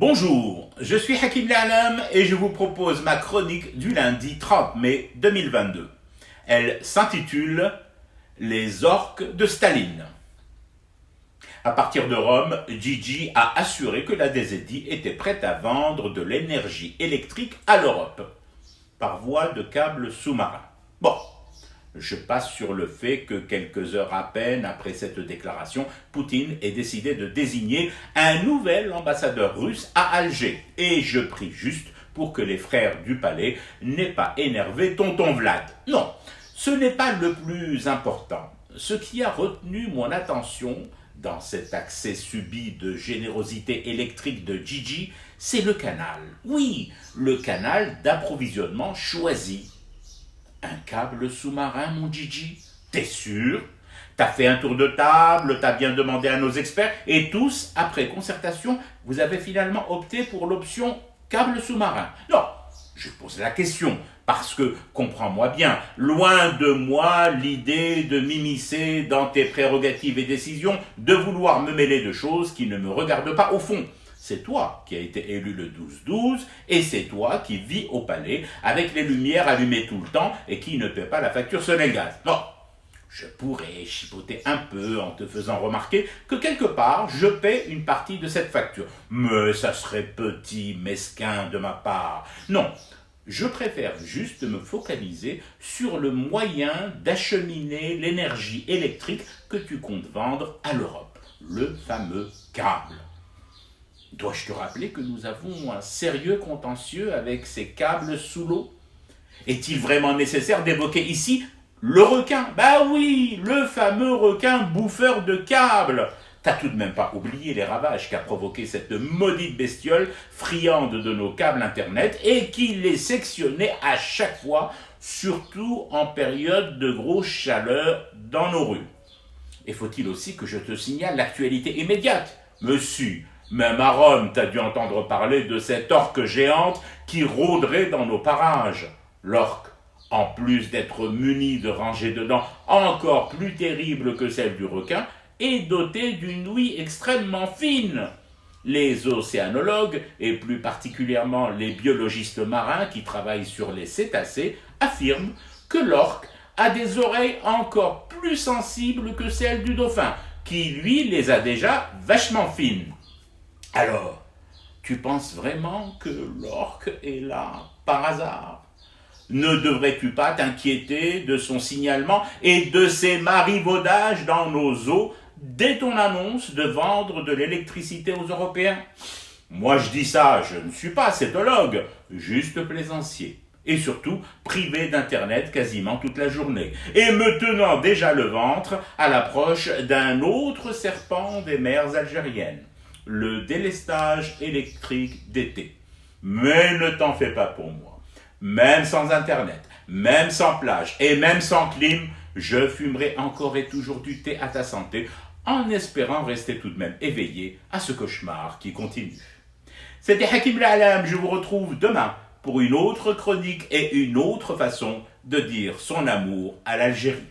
Bonjour, je suis Hakim L'Alam et je vous propose ma chronique du lundi 30 mai 2022. Elle s'intitule « Les orques de Staline ». À partir de Rome, Gigi a assuré que la DZI était prête à vendre de l'énergie électrique à l'Europe, par voie de câbles sous-marins. Bon, je passe sur le fait que quelques heures à peine après cette déclaration, Poutine ait décidé de désigner un nouvel ambassadeur russe à Alger. Et je prie juste pour que les frères du palais n'aient pas énervé tonton Vlad. Non, ce n'est pas le plus important. Ce qui a retenu mon attention dans cet accès subi de générosité électrique de Gigi, c'est le canal. Oui, le canal d'approvisionnement choisi. Un câble sous-marin, mon Gigi? T'es sûr? T'as fait un tour de table, t'as bien demandé à nos experts, et tous, après concertation, vous avez finalement opté pour l'option câble sous-marin. Non, je pose la question, parce que, comprends-moi bien, loin de moi l'idée de m'immiscer dans tes prérogatives et décisions, de vouloir me mêler de choses qui ne me regardent pas au fond. C'est toi qui as été élu le 12-12 et c'est toi qui vis au palais avec les lumières allumées tout le temps et qui ne paie pas la facture Sonel-Gaz. Bon, je pourrais chipoter un peu en te faisant remarquer que quelque part je paie une partie de cette facture. Mais ça serait petit, mesquin de ma part. Non, je préfère juste me focaliser sur le moyen d'acheminer l'énergie électrique que tu comptes vendre à l'Europe. Le fameux câble. Dois-je te rappeler que nous avons un sérieux contentieux avec ces câbles sous l'eau? Est-il vraiment nécessaire d'évoquer ici le requin? Bah oui, le fameux requin bouffeur de câbles. T'as tout de même pas oublié les ravages qu'a provoqué cette maudite bestiole friande de nos câbles internet et qui les sectionnait à chaque fois, surtout en période de grosse chaleur dans nos rues. Et faut-il aussi que je te signale l'actualité immédiate? Monsieur, même à Rome, t'as dû entendre parler de cette orque géante qui rôderait dans nos parages. L'orque, en plus d'être munie de rangées de dents encore plus terribles que celles du requin, est dotée d'une ouïe extrêmement fine. Les océanologues, et plus particulièrement les biologistes marins qui travaillent sur les cétacés, affirment que l'orque a des oreilles encore plus sensibles que celles du dauphin, qui lui les a déjà vachement fines. Alors, tu penses vraiment que l'orque est là par hasard? Ne devrais-tu pas t'inquiéter de son signalement et de ses marivaudages dans nos eaux dès ton annonce de vendre de l'électricité aux Européens? Moi je dis ça, je ne suis pas cétologue, juste plaisancier. Et surtout privé d'internet quasiment toute la journée, et me tenant déjà le ventre à l'approche d'un autre serpent des mers algériennes. Le délestage électrique d'été. Mais ne t'en fais pas pour moi. Même sans internet, même sans plage et même sans clim, je fumerai encore et toujours du thé à ta santé, en espérant rester tout de même éveillé à ce cauchemar qui continue. C'était Hakim L'Alam, je vous retrouve demain pour une autre chronique et une autre façon de dire son amour à l'Algérie.